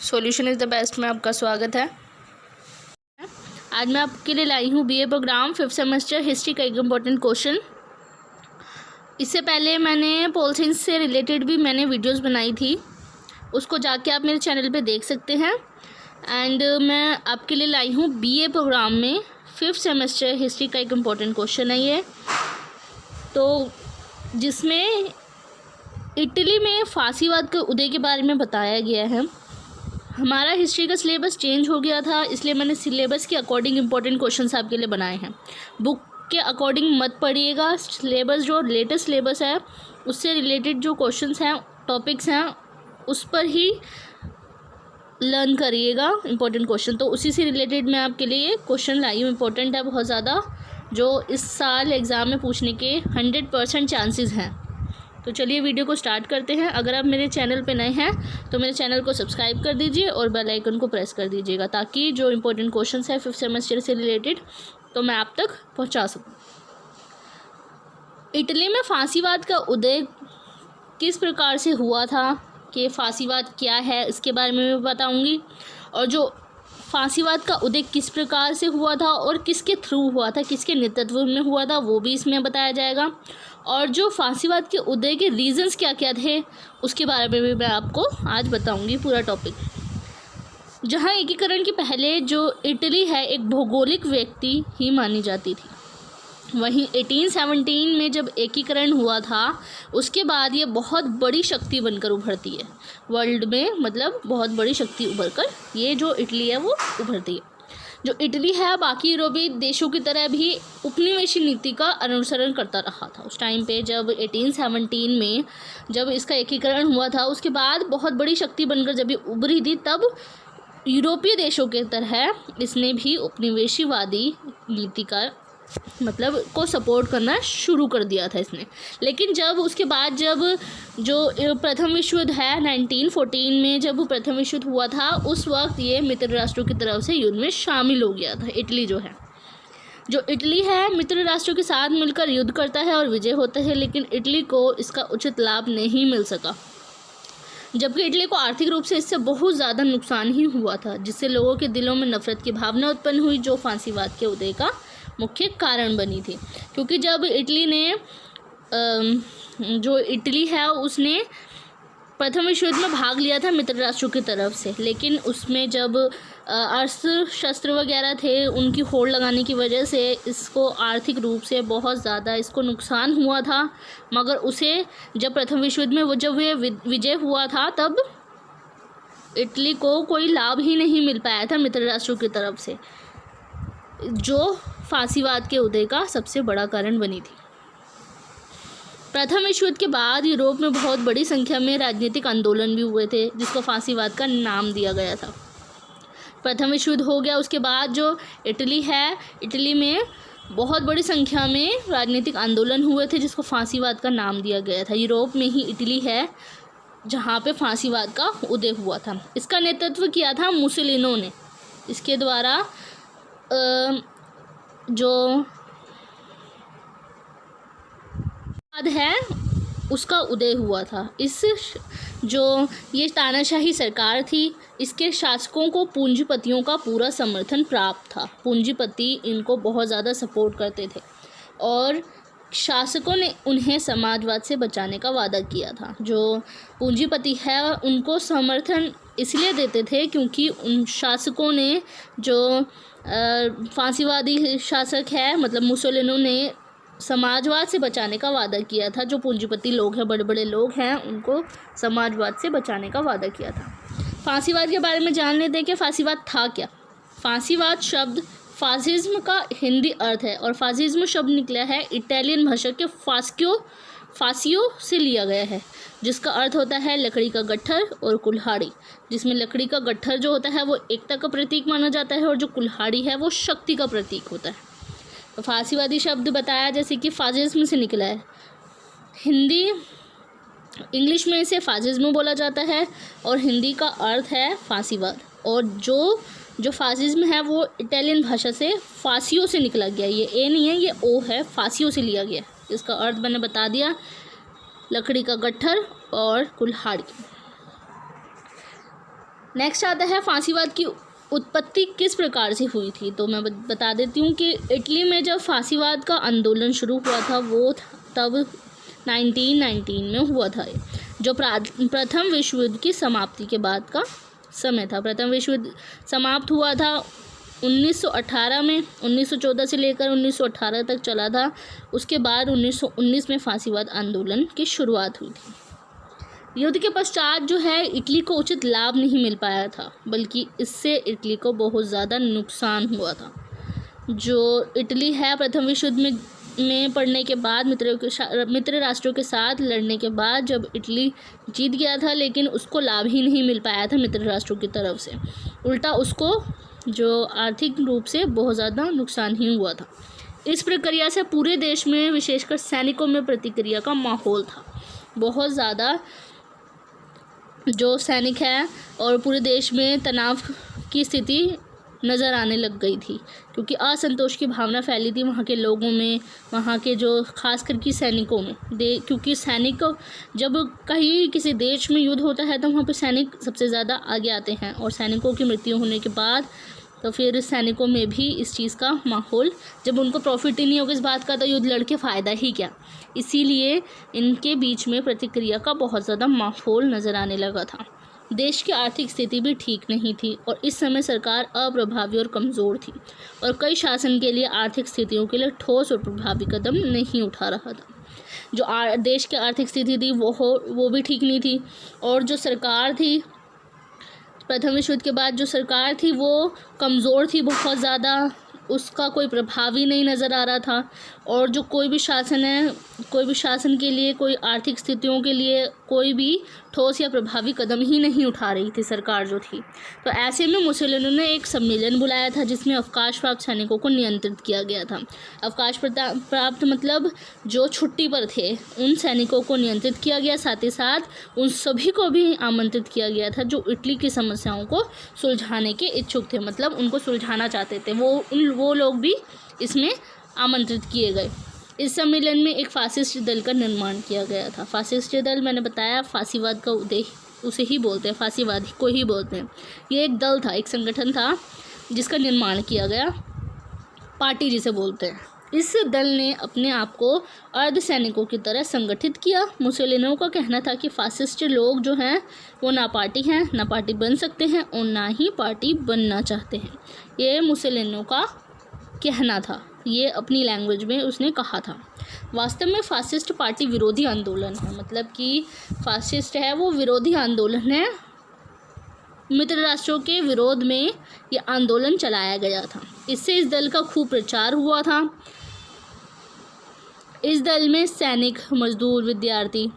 Solution is the best में आपका स्वागत है। आज मैं आपके लिए लाई हूँ BA programme 5th semester history का एक इम्पोर्टेंट क्वेश्चन। इससे पहले मैंने पोल साइंस से रिलेटेड भी मैंने वीडियोस बनाई थी, उसको जाके आप मेरे चैनल पे देख सकते हैं। एंड मैं आपके लिए लाई हूँ बीए प्रोग्राम में 5th सेमेस्टर हिस्ट्री का एक इम्पोर्टेंट क्वेश्चन है ये, तो जिसमें इटली में फासीवाद के उदय के बारे में बताया गया है। हमारा हिस्ट्री का सिलेबस चेंज हो गया था, इसलिए मैंने सिलेबस के अकॉर्डिंग इम्पोर्टेंट क्वेश्चंस आपके लिए बनाए हैं। बुक के अकॉर्डिंग मत पढ़िएगा, सिलेबस जो लेटेस्ट सिलेबस है उससे रिलेटेड जो क्वेश्चंस हैं, टॉपिक्स हैं, उस पर ही लर्न करिएगा इम्पोर्टेंट क्वेश्चन। तो उसी से रिलेटेड मैं आपके लिए क्वेश्चन लाई हूँ, इम्पोर्टेंट है बहुत ज़्यादा, जो इस साल एग्ज़ाम में पूछने के 100% चांसेस हैं। तो चलिए वीडियो को स्टार्ट करते हैं। अगर आप मेरे चैनल पे नए हैं तो मेरे चैनल को सब्सक्राइब कर दीजिए और बेल आइकन को प्रेस कर दीजिएगा, ताकि जो इम्पोर्टेंट क्वेश्चंस है 5th सेमेस्टर से रिलेटेड तो मैं आप तक पहुंचा सकूं। इटली में फांसीवाद का उदय किस प्रकार से हुआ था, कि फांसीवाद क्या है इसके बारे में मैं बताऊँगी, और जो फांसीवाद का उदय किस प्रकार से हुआ था और किसके थ्रू हुआ था, किसके नेतृत्व में हुआ था, वो भी इसमें बताया जाएगा। और जो फांसीवाद के उदय के रीजंस क्या क्या थे उसके बारे में भी मैं आपको आज बताऊंगी पूरा टॉपिक। जहां एकीकरण के पहले जो इटली है एक भौगोलिक व्यक्ति ही मानी जाती थी, वहीं 1817 में जब एकीकरण हुआ था उसके बाद ये बहुत बड़ी शक्ति बनकर उभरती है वर्ल्ड में, मतलब बहुत बड़ी शक्ति उभर कर ये जो इटली है वो उभरती है। जो इटली है बाकी यूरोपीय देशों की तरह भी उपनिवेशी नीति का अनुसरण करता रहा था। उस टाइम पे जब 1817 में जब इसका एकीकरण हुआ था उसके बाद बहुत बड़ी शक्ति बनकर जब ये उभरी थी, तब यूरोपीय देशों के तरह इसने भी उपनिवेशीवादी नीति का मतलब को सपोर्ट करना शुरू कर दिया था इसने। लेकिन जब उसके बाद जब जो प्रथम विश्व युद्ध है 1914 में जब प्रथम विश्व युद्ध हुआ था, उस वक्त ये मित्र राष्ट्रों की तरफ से युद्ध में शामिल हो गया था। इटली जो इटली है मित्र राष्ट्रों के साथ मिलकर युद्ध करता है और विजय होता है, लेकिन इटली को इसका उचित लाभ नहीं मिल सका, जबकि इटली को आर्थिक रूप से इससे बहुत ज़्यादा नुकसान ही हुआ था, जिससे लोगों के दिलों में नफरत की भावना उत्पन्न हुई, जो फांसीवाद के उदय का मुख्य कारण बनी थी। क्योंकि जब इटली ने जो इटली है उसने प्रथम विश्व युद्ध में भाग लिया था मित्र राष्ट्रों की तरफ से, लेकिन उसमें जब अस्त्र शस्त्र वगैरह थे उनकी होड़ लगाने की वजह से इसको आर्थिक रूप से बहुत ज़्यादा इसको नुकसान हुआ था। मगर उसे जब प्रथम विश्व युद्ध में जब ये विजय हुआ था तब इटली को कोई लाभ ही नहीं मिल पाया था मित्र राष्ट्रों की तरफ से, जो फांसीवाद के उदय का सबसे बड़ा कारण बनी थी। प्रथम विश्व युद्ध के बाद यूरोप में बहुत बड़ी संख्या में राजनीतिक आंदोलन भी हुए थे, जिसको फांसीवाद का नाम दिया गया था। प्रथम विश्व युद्ध हो गया, उसके बाद जो इटली है, इटली में बहुत बड़ी संख्या में राजनीतिक आंदोलन हुए थे, जिसको फांसीवाद का नाम दिया गया था। यूरोप में ही इटली है जहाँ पे फांसीवाद का उदय हुआ था। इसका नेतृत्व किया था मुसोलिनी ने। इसके द्वारा जो है उसका उदय हुआ था। इस जो ये तानाशाही सरकार थी, इसके शासकों को पूंजीपतियों का पूरा समर्थन प्राप्त था। पूंजीपति इनको बहुत ज़्यादा सपोर्ट करते थे और शासकों ने उन्हें समाजवाद से बचाने का वादा किया था। जो पूंजीपति है उनको समर्थन इसलिए देते थे क्योंकि उन शासकों ने जो फांसीवादी शासक है मतलब मुसोलिनी ने समाजवाद से बचाने का वादा किया था। जो पूंजीपति लोग हैं, बड़े बड़े लोग हैं, उनको समाजवाद से बचाने का वादा किया था। फांसीवाद के बारे में जान लेते हैं कि फांसीवाद था क्या। फांसीवाद शब्द फासिज्म का हिंदी अर्थ है और फासिज्म शब्द निकला है इटालियन भाषा के फासियो से लिया गया है, जिसका अर्थ होता है लकड़ी का गट्ठर और कुल्हाड़ी, जिसमें लकड़ी का गट्ठर जो होता है वो एकता का प्रतीक माना जाता है और जो कुल्हाड़ी है वो शक्ति का प्रतीक होता है। तो फांसीवादी शब्द बताया जैसे कि फासिज्म से निकला है। इंग्लिश में इसे फासिज्म बोला जाता है और हिंदी का अर्थ है फांसीवाद। और जो फासिज्म है वो इटालियन भाषा से फासियो से निकला गया। ये ए नहीं है, ये ओ है, फासियो से लिया गया। इसका अर्थ मैंने बता दिया, लकड़ी का गट्ठर और कुल्हाड़ी। नेक्स्ट आता है फांसीवाद की उत्पत्ति किस प्रकार से हुई थी। तो मैं बता देती हूँ कि इटली में जब फांसीवाद का आंदोलन शुरू हुआ था वो तब 1919 में हुआ था, जो प्रथम विश्व युद्ध की समाप्ति के बाद का समय था। प्रथम विश्व युद्ध समाप्त हुआ था 1918 में, 1914 से लेकर 1918 तक चला था। उसके बाद 1919 में फांसीवाद आंदोलन की शुरुआत हुई थी। युद्ध के पश्चात जो है इटली को उचित लाभ नहीं मिल पाया था, बल्कि इससे इटली को बहुत ज़्यादा नुकसान हुआ था। जो इटली है प्रथम विश्व युद्ध में पड़ने के बाद मित्र राष्ट्रों के साथ लड़ने के बाद जब इटली जीत गया था, लेकिन उसको लाभ ही नहीं मिल पाया था मित्र राष्ट्रों की तरफ से, उल्टा उसको जो आर्थिक रूप से बहुत ज़्यादा नुकसान ही हुआ था। इस प्रक्रिया से पूरे देश में विशेषकर सैनिकों में प्रतिक्रिया का माहौल था। बहुत ज़्यादा जो सैनिक है और पूरे देश में तनाव की स्थिति नज़र आने लग गई थी, क्योंकि असंतोष की भावना फैली थी वहाँ के लोगों में, वहाँ के जो खास करके सैनिकों में। क्योंकि सैनिक जब कहीं किसी देश में युद्ध होता है तो वहाँ पे सैनिक सबसे ज़्यादा आगे आते हैं, और सैनिकों की मृत्यु होने के बाद तो फिर सैनिकों में भी इस चीज़ का माहौल, जब उनको प्रॉफिट ही नहीं होगा इस बात का तो युद्ध लड़ के फ़ायदा ही क्या। इसीलिए इनके बीच में प्रतिक्रिया का बहुत ज़्यादा माहौल नज़र आने लगा था। देश की आर्थिक स्थिति भी ठीक नहीं थी और इस समय सरकार अप्रभावी और कमज़ोर थी, और कई शासन के लिए आर्थिक स्थितियों के लिए ठोस और प्रभावी कदम नहीं उठा रहा था। जो देश की आर्थिक स्थिति थी वो भी ठीक नहीं थी, और जो सरकार थी प्रथम विश्व युद्ध के बाद जो सरकार थी वो कमज़ोर थी बहुत ज़्यादा, उसका कोई प्रभाव ही नहीं नज़र आ रहा था। और जो कोई भी शासन है, कोई भी शासन के लिए, कोई आर्थिक स्थितियों के लिए कोई भी ठोस या प्रभावी कदम ही नहीं उठा रही थी सरकार जो थी। तो ऐसे में मुसोलिनी ने एक सम्मेलन बुलाया था जिसमें अवकाश प्राप्त सैनिकों को नियंत्रित किया गया था। अवकाश प्राप्त मतलब जो छुट्टी पर थे उन सैनिकों को नियंत्रित किया गया, साथ ही साथ उन सभी को भी आमंत्रित किया गया था जो इटली की समस्याओं को सुलझाने के इच्छुक थे, मतलब उनको सुलझाना चाहते थे, वो लोग भी इसमें आमंत्रित किए गए। इस सम्मेलन में एक फासिस्ट दल का निर्माण किया गया था। फासिस्ट दल मैंने बताया फांसीवाद का उद्देश्य उसे ही बोलते हैं, फांसीवादी को ही बोलते हैं। ये एक दल था, एक संगठन था जिसका निर्माण किया गया, पार्टी जिसे बोलते हैं। इस दल ने अपने आप को अर्धसैनिकों की तरह संगठित किया। मुसोलिनी का कहना था कि फासिस्ट लोग जो हैं वो ना पार्टी हैं, ना पार्टी बन सकते हैं और ना ही पार्टी बनना चाहते हैं। ये मुसोलिनी का कहना था, ये अपनी लैंग्वेज में उसने कहा था। वास्तव में फासिस्ट पार्टी विरोधी आंदोलन है, मतलब कि फासिस्ट है वो विरोधी आंदोलन है। मित्र राष्ट्रों के विरोध में ये आंदोलन चलाया गया था। इससे इस दल का खूब प्रचार हुआ था। इस दल में सैनिक, मजदूर, विद्यार्थी,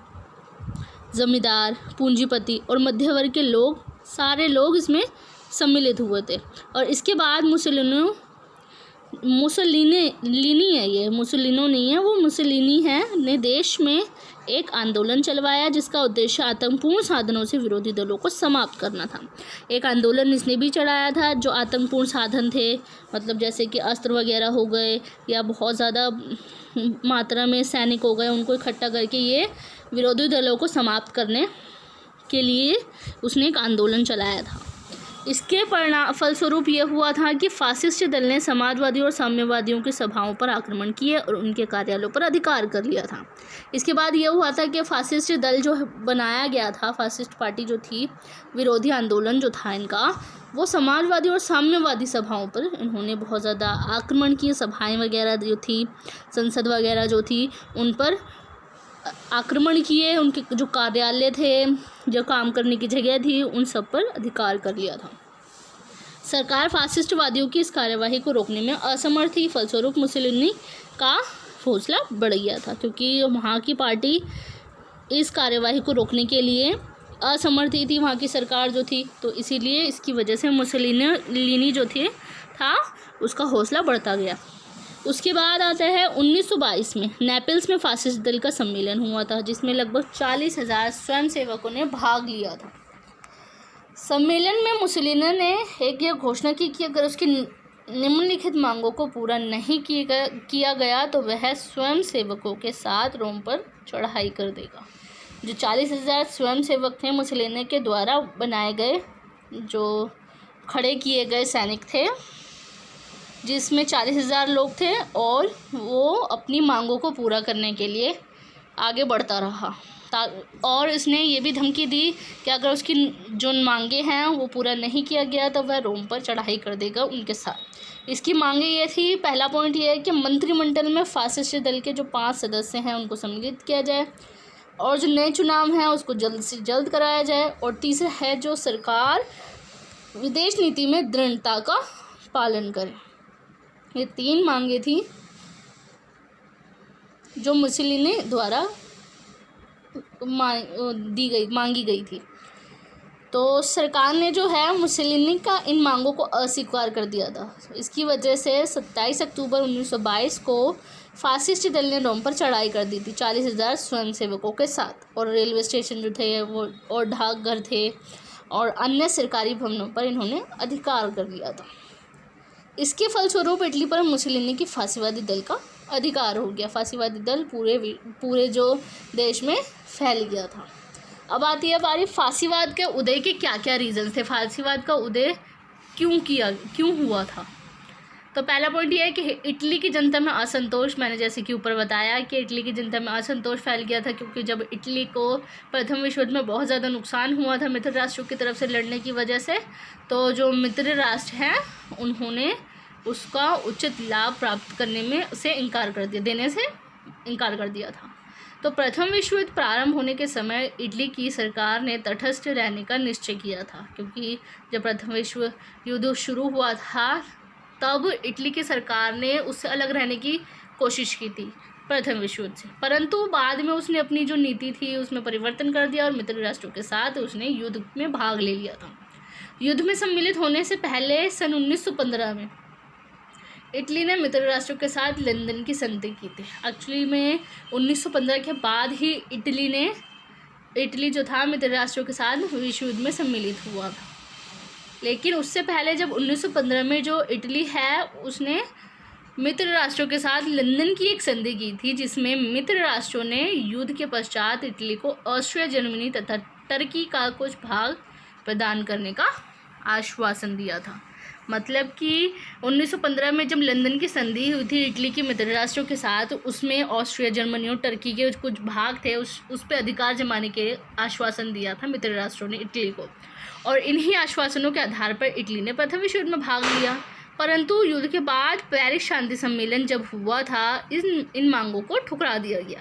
जमींदार, पूंजीपति और मध्य वर्ग के लोग, सारे लोग इसमें सम्मिलित हुए थे। और इसके बाद मुसोलिनी है, ये मुसोलिनी नहीं है, वो मुसोलिनी है, ने देश में एक आंदोलन चलवाया जिसका उद्देश्य आतंकपूर्ण साधनों से विरोधी दलों को समाप्त करना था। एक आंदोलन इसने भी चलाया था जो आतंकपूर्ण साधन थे, मतलब जैसे कि अस्त्र वगैरह हो गए या बहुत ज़्यादा मात्रा में सैनिक हो गए, उनको इकट्ठा करके ये विरोधी दलों को समाप्त करने के लिए उसने एक आंदोलन चलाया था। इसके फलस्वरूप ये हुआ था कि फासिस्ट दल ने समाजवादी और साम्यवादियों की सभाओं पर आक्रमण किए और उनके कार्यालयों पर अधिकार कर लिया था। इसके बाद ये हुआ था कि फासिस्ट दल जो बनाया गया था, फासिस्ट पार्टी जो थी, विरोधी आंदोलन जो था इनका, वो समाजवादी और साम्यवादी सभाओं पर इन्होंने बहुत ज़्यादा आक्रमण किए। सभाएँ वगैरह जो थी, संसद वगैरह जो थी, उन पर आक्रमण किए। उनके जो कार्यालय थे, जो काम करने की जगह थी, उन सब पर अधिकार कर लिया था। सरकार फासिस्टवादियों की इस कार्यवाही को रोकने में असमर्थ थी। फलस्वरूप मुसोलिनी का हौसला बढ़ गया था, क्योंकि वहाँ की पार्टी इस कार्यवाही को रोकने के लिए असमर्थ थी, वहाँ की सरकार जो थी। तो इसीलिए इसकी वजह से मुसोलिनी जो था उसका हौसला बढ़ता गया। उसके बाद आता है 1922 में नेपल्स में फासिस्ट दल का सम्मेलन हुआ था, जिसमें लगभग 40,000 स्वयंसेवकों ने भाग लिया था। सम्मेलन में मुसोलिनी ने एक ये घोषणा की कि अगर उसकी निम्नलिखित मांगों को पूरा नहीं किया गया तो वह स्वयंसेवकों के साथ रोम पर चढ़ाई कर देगा। जो 40,000 स्वयंसेवक थे मुसोलिनी के द्वारा बनाए गए जो खड़े किए गए सैनिक थे, जिसमें 40,000 लोग थे, और वो अपनी मांगों को पूरा करने के लिए आगे बढ़ता रहा। और इसने ये भी धमकी दी कि अगर उसकी जो मांगे हैं वो पूरा नहीं किया गया तो वह रोम पर चढ़ाई कर देगा उनके साथ। इसकी मांगे ये थी, पहला पॉइंट ये है कि मंत्रिमंडल में फासिस्ट दल के जो 5 सदस्य हैं उनको सम्मिलित किया जाए, और जो नए चुनाव हैं उसको जल्द से जल्द कराया जाए, और तीसरा है जो सरकार विदेश नीति में दृढ़ता का पालन करे। ये 3 मांगे थी जो मुसोलिनी द्वारा मांगी गई थी। तो सरकार ने जो है मुसोलिनी का इन मांगों को अस्वीकार कर दिया था। इसकी वजह से 27 अक्टूबर 1922 को फासिस्ट दल ने रोम पर चढ़ाई कर दी थी 40,000 स्वयंसेवकों के साथ, और रेलवे स्टेशन जो थे वो और डाकघर थे और अन्य सरकारी भवनों पर इन्होंने अधिकार कर लिया था। इसके फलस्वरूप इटली पर मुसोलिनी की फासीवादी दल का अधिकार हो गया। फासीवादी दल पूरे जो देश में फैल गया था। अब आती है बारी फासीवाद के उदय के क्या क्या रीज़न्स थे, फासीवाद का उदय क्यों हुआ था। तो पहला पॉइंट ये है कि इटली की जनता में असंतोष, मैंने जैसे कि ऊपर बताया कि इटली की जनता में असंतोष फैल गया था, क्योंकि जब इटली को प्रथम विश्व युद्ध में बहुत ज़्यादा नुकसान हुआ था मित्र राष्ट्रों की तरफ से लड़ने की वजह से, तो जो मित्र राष्ट्र हैं उन्होंने उसका उचित लाभ प्राप्त करने में देने से इनकार कर दिया था। तो प्रथम विश्व युद्ध प्रारंभ होने के समय इटली की सरकार ने तटस्थ रहने का निश्चय किया था, क्योंकि जब प्रथम विश्व युद्ध शुरू हुआ था तब इटली की सरकार ने उससे अलग रहने की कोशिश की थी प्रथम विश्व युद्ध से, परंतु बाद में उसने अपनी जो नीति थी उसमें परिवर्तन कर दिया और मित्र राष्ट्रों के साथ उसने युद्ध में भाग ले लिया था। युद्ध में सम्मिलित होने से पहले सन 1915 में इटली ने मित्र राष्ट्रों के साथ लंदन की संधि की थी। एक्चुअली में 1915 के बाद ही इटली जो था मित्र राष्ट्रों के साथ विश्व युद्ध में सम्मिलित हुआ था, लेकिन उससे पहले जब 1915 में जो इटली है उसने मित्र राष्ट्रों के साथ लंदन की एक संधि की थी, जिसमें मित्र राष्ट्रों ने युद्ध के पश्चात इटली को ऑस्ट्रिया, जर्मनी तथा टर्की का कुछ भाग प्रदान करने का आश्वासन दिया था। मतलब कि 1915 में जब लंदन की संधि हुई थी इटली के मित्र राष्ट्रों के साथ, उसमें ऑस्ट्रिया, जर्मनी और टर्की के कुछ भाग थे, उस पर अधिकार जमाने के आश्वासन दिया था मित्र राष्ट्रों ने इटली को, और इन्हीं आश्वासनों के आधार पर इटली ने प्रथम विश्व युद्ध में भाग लिया। परंतु युद्ध के बाद पेरिस शांति सम्मेलन जब हुआ था इन मांगों को ठुकरा दिया गया।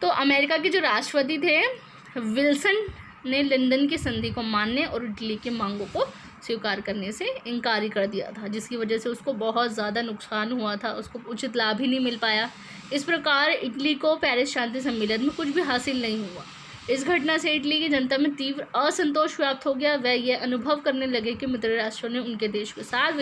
तो अमेरिका के जो राष्ट्रपति थे विल्सन ने लंदन की संधि को मानने और इटली की मांगों को स्वीकार करने से इनकार कर दिया था, जिसकी वजह से उसको बहुत ज़्यादा नुकसान हुआ था, उसको उचित लाभ ही नहीं मिल पाया। इस प्रकार इटली को पेरिस शांति सम्मेलन में कुछ भी हासिल नहीं हुआ। इस घटना से इटली की जनता में तीव्र असंतोष व्याप्त हो गया। वह यह अनुभव करने लगे कि मित्र राष्ट्रों ने उनके देश के साथ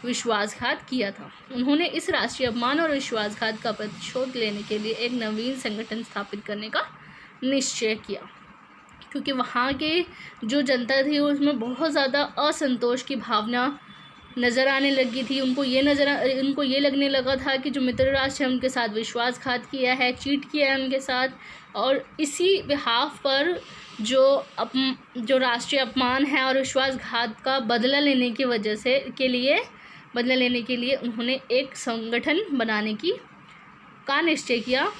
विश्वासघात किया था। उन्होंने इस राष्ट्रीय अपमान और विश्वासघात का प्रतिशोध लेने के लिए एक नवीन संगठन स्थापित करने का निश्चय किया, क्योंकि वहाँ के जो जनता थी उसमें बहुत ज़्यादा असंतोष की भावना नज़र आने लगी थी। उनको ये लगने लगा था कि जो मित्र राष्ट्र है उनके साथ विश्वासघात किया है, चीट किया है उनके साथ, और इसी बिहाफ पर जो राष्ट्रीय अपमान है और विश्वासघात का बदला लेने के लिए उन्होंने एक संगठन बनाने का निश्चय किया,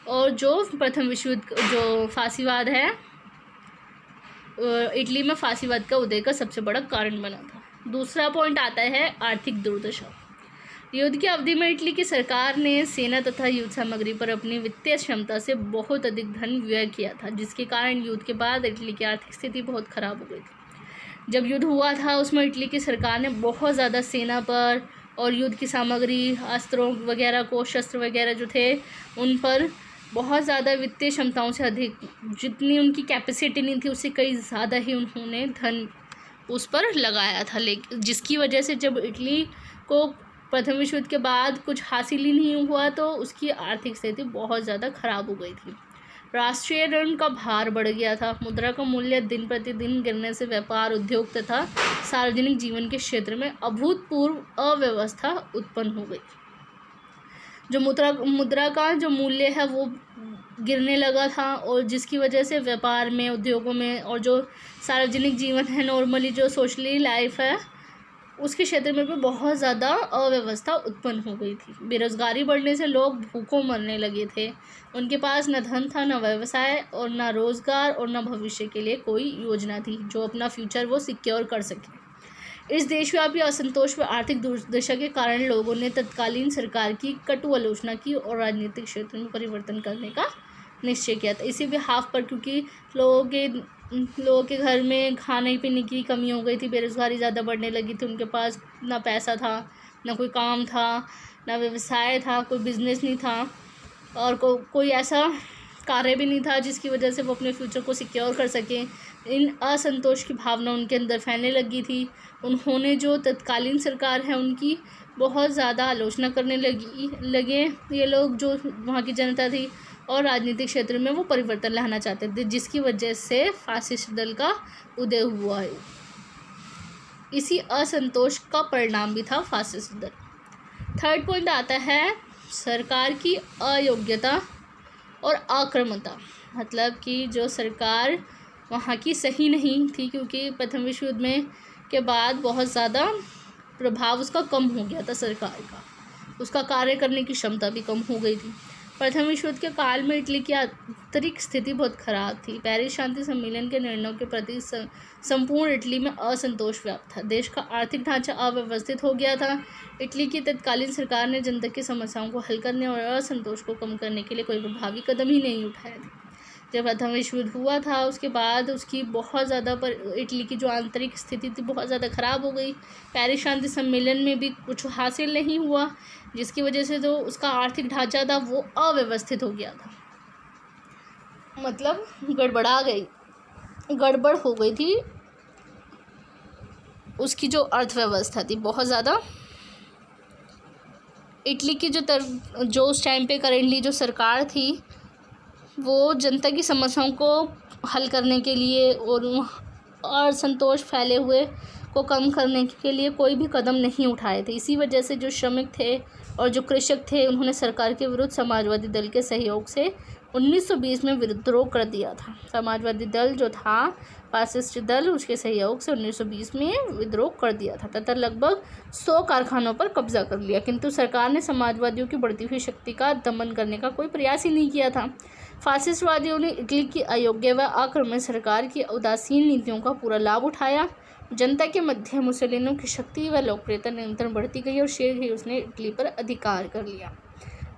और जो प्रथम विश्व युद्ध जो फासीवाद है इटली में फासीवाद का उदय का सबसे बड़ा कारण बना था। दूसरा पॉइंट आता है आर्थिक दुर्दशा। युद्ध की अवधि में इटली की सरकार ने सेना तथा युद्ध सामग्री पर अपनी वित्तीय क्षमता से बहुत अधिक धन व्यय किया था, जिसके कारण युद्ध के बाद इटली की आर्थिक स्थिति बहुत ख़राब हो गई थी। जब युद्ध हुआ था उसमें इटली की सरकार ने बहुत ज़्यादा सेना पर और युद्ध की सामग्री, अस्त्रों वगैरह को, शस्त्र वगैरह जो थे उन पर बहुत ज़्यादा वित्तीय क्षमताओं से अधिक, जितनी उनकी कैपेसिटी नहीं थी उससे कई ज़्यादा ही उन्होंने धन उस पर लगाया था। लेकिन जिसकी वजह से जब इटली को प्रथम विश्व युद्ध के बाद कुछ हासिल ही नहीं हुआ तो उसकी आर्थिक स्थिति बहुत ज़्यादा ख़राब हो गई थी। राष्ट्रीय ऋण का भार बढ़ गया था। मुद्रा का मूल्य दिन प्रतिदिन गिरने से व्यापार, उद्योग तथा सार्वजनिक जीवन के क्षेत्र में अभूतपूर्व अव्यवस्था उत्पन्न हो गई। जो मुद्रा का जो मूल्य है वो गिरने लगा था, और जिसकी वजह से व्यापार में, उद्योगों में और जो सार्वजनिक जीवन है, नॉर्मली जो सोशली लाइफ है, उसके क्षेत्र में भी बहुत ज़्यादा अव्यवस्था उत्पन्न हो गई थी। बेरोज़गारी बढ़ने से लोग भूखों मरने लगे थे। उनके पास न धन था, न व्यवसाय और न रोज़गार और न भविष्य के लिए कोई योजना थी जो अपना फ्यूचर वो सिक्योर कर सके। इस देशव्यापी असंतोष व आर्थिक दुर्दशा के कारण लोगों ने तत्कालीन सरकार की कटु आलोचना की और राजनीतिक क्षेत्र में परिवर्तन करने का निश्चय किया था। इसी बिहाफ पर, क्योंकि लोगों के घर में खाने पीने की कमी हो गई थी, बेरोज़गारी ज़्यादा बढ़ने लगी थी, उनके पास ना पैसा था, ना कोई काम था, ना व्यवसाय था, कोई बिजनेस नहीं था, और कोई ऐसा कार्य भी नहीं था जिसकी वजह से वो अपने फ्यूचर को सिक्योर कर सकें। इन असंतोष की भावना उनके अंदर फैलने लगी थी। उन्होंने जो तत्कालीन सरकार है उनकी बहुत ज़्यादा आलोचना करने लगे ये लोग, जो वहाँ की जनता थी, और राजनीतिक क्षेत्र में वो परिवर्तन लाना चाहते थे, जिसकी वजह से फासिस्ट दल का उदय हुआ है। इसी असंतोष का परिणाम भी था फासिस्ट दल। थर्ड पॉइंट आता है सरकार की अयोग्यता और आक्रामकता। मतलब कि जो सरकार वहाँ की सही नहीं थी, क्योंकि प्रथम विश्व युद्ध में के बाद बहुत ज़्यादा प्रभाव उसका कम हो गया था सरकार का, उसका कार्य करने की क्षमता भी कम हो गई थी। प्रथम विश्व युद्ध के काल में इटली की आंतरिक स्थिति बहुत खराब थी। पेरिस शांति सम्मेलन के निर्णयों के प्रति संपूर्ण इटली में असंतोष व्याप्त था। देश का आर्थिक ढांचा अव्यवस्थित हो गया था। इटली की तत्कालीन सरकार ने जनता की समस्याओं को हल करने और असंतोष को कम करने के लिए कोई प्रभावी कदम ही नहीं उठाया था। जब प्रथम विश्व युद्ध हुआ था उसके बाद उसकी बहुत ज़्यादा इटली की जो आंतरिक स्थिति थी बहुत ज़्यादा ख़राब हो गई। पेरिस शांति सम्मेलन में भी कुछ हासिल नहीं हुआ, जिसकी वजह से जो उसका आर्थिक ढांचा था वो अव्यवस्थित हो गया था, मतलब गड़बड़ हो गई थी। उसकी जो अर्थव्यवस्था थी बहुत ज़्यादा, इटली की जो उस टाइम पे करेंटली जो सरकार थी वो जनता की समस्याओं को हल करने के लिए और असंतोष फैले हुए को कम करने के लिए कोई भी कदम नहीं उठाए थे। इसी वजह से जो श्रमिक थे और जो कृषक थे उन्होंने सरकार के विरुद्ध समाजवादी दल के सहयोग से 1920 में विद्रोह कर दिया था। समाजवादी दल जो था फासिस्ट दल, उसके सहयोग से 1920 में विद्रोह कर दिया था तथा लगभग 100 कारखानों पर कब्जा कर लिया, किंतु सरकार ने समाजवादियों की बढ़ती हुई शक्ति का दमन करने का कोई प्रयास ही नहीं किया था। फासिस्टवादियों ने इटली की अयोग्य व आक्रामक सरकार की उदासीन नीतियों का पूरा लाभ उठाया। जनता के मध्य मुसोलिनी की शक्ति व लोकप्रियता निरंतर बढ़ती गई और शीघ्र ही उसने इटली पर अधिकार कर लिया।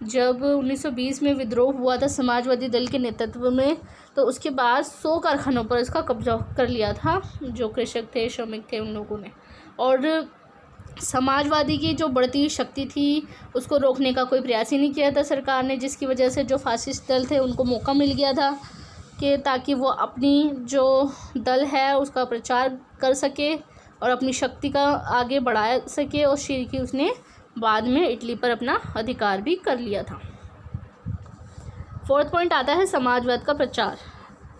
जब 1920 में विद्रोह हुआ था समाजवादी दल के नेतृत्व में, तो उसके बाद 100 कारखानों पर इसका कब्जा कर लिया था जो कृषक थे, श्रमिक थे, उन लोगों ने। और समाजवादी की जो बढ़ती हुई शक्ति थी उसको रोकने का कोई प्रयास ही नहीं किया था सरकार ने, जिसकी वजह से जो फासिस्ट दल थे उनको मौका मिल गया था कि ताकि वो अपनी जो दल है उसका प्रचार कर सके और अपनी शक्ति का आगे बढ़ा सके, और शीघ्र ही उसने बाद में इटली पर अपना अधिकार भी कर लिया था। फोर्थ पॉइंट आता है समाजवाद का प्रचार।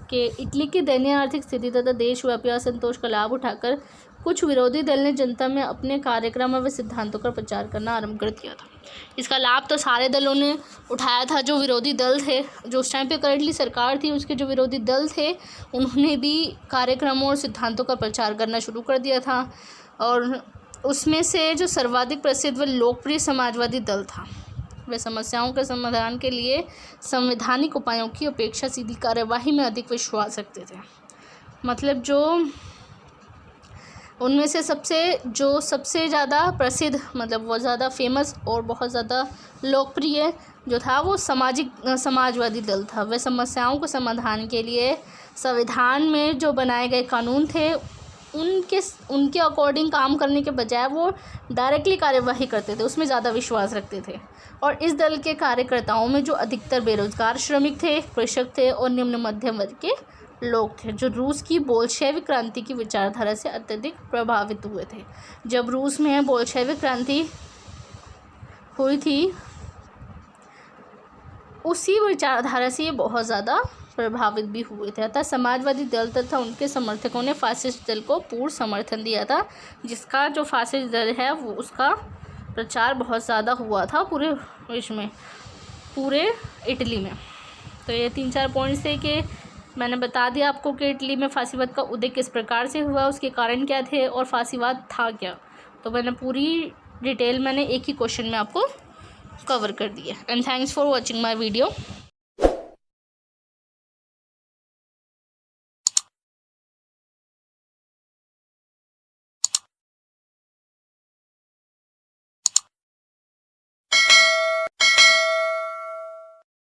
कि इटली की दयनीय आर्थिक स्थिति तथा देशव्यापी असंतोष का लाभ उठाकर कुछ विरोधी दल ने जनता में अपने कार्यक्रम व सिद्धांतों का प्रचार करना आरंभ कर दिया था। इसका लाभ तो सारे दलों ने उठाया था। जो विरोधी दल थे, जो उस टाइम पे करंटली सरकार थी, उसके जो विरोधी दल थे उन्होंने भी कार्यक्रमों और सिद्धांतों का प्रचार करना शुरू कर दिया था। और उसमें से जो सर्वाधिक प्रसिद्ध व लोकप्रिय समाजवादी दल था, वे समस्याओं के समाधान के लिए संवैधानिक उपायों की अपेक्षा सीधी कार्यवाही में अधिक विश्वास रखते थे। मतलब जो उनमें से सबसे ज़्यादा प्रसिद्ध, मतलब वो ज़्यादा फेमस और बहुत ज़्यादा लोकप्रिय जो था वो समाजवादी दल था। वे समस्याओं के समाधान के लिए संविधान में जो बनाए गए कानून थे उनके अकॉर्डिंग काम करने के बजाय वो डायरेक्टली कार्यवाही करते थे, उसमें ज़्यादा विश्वास रखते थे। और इस दल के कार्यकर्ताओं में जो अधिकतर बेरोजगार श्रमिक थे, कृषक थे और निम्न मध्यम वर्ग के लोग थे, जो रूस की बोल्शेविक क्रांति की विचारधारा से अत्यधिक प्रभावित हुए थे। जब रूस में बोल्शेविक क्रांति हुई थी उसी विचारधारा से ये बहुत ज़्यादा प्रभावित भी हुए थे। अतः समाजवादी दल तथा उनके समर्थकों ने फासिस्ट दल को पूर्ण समर्थन दिया था, जिसका जो फासिस्ट दल है वो उसका प्रचार बहुत ज़्यादा हुआ था पूरे विश्व में, पूरे इटली में। तो ये 3-4 पॉइंट्स थे कि मैंने बता दिया आपको कि इटली में फासीवाद का उदय किस प्रकार से हुआ, उसके कारण क्या थे और फासीवाद था क्या। तो मैंने पूरी डिटेल एक ही क्वेश्चन में आपको कवर कर दिया। And thanks for watching my video.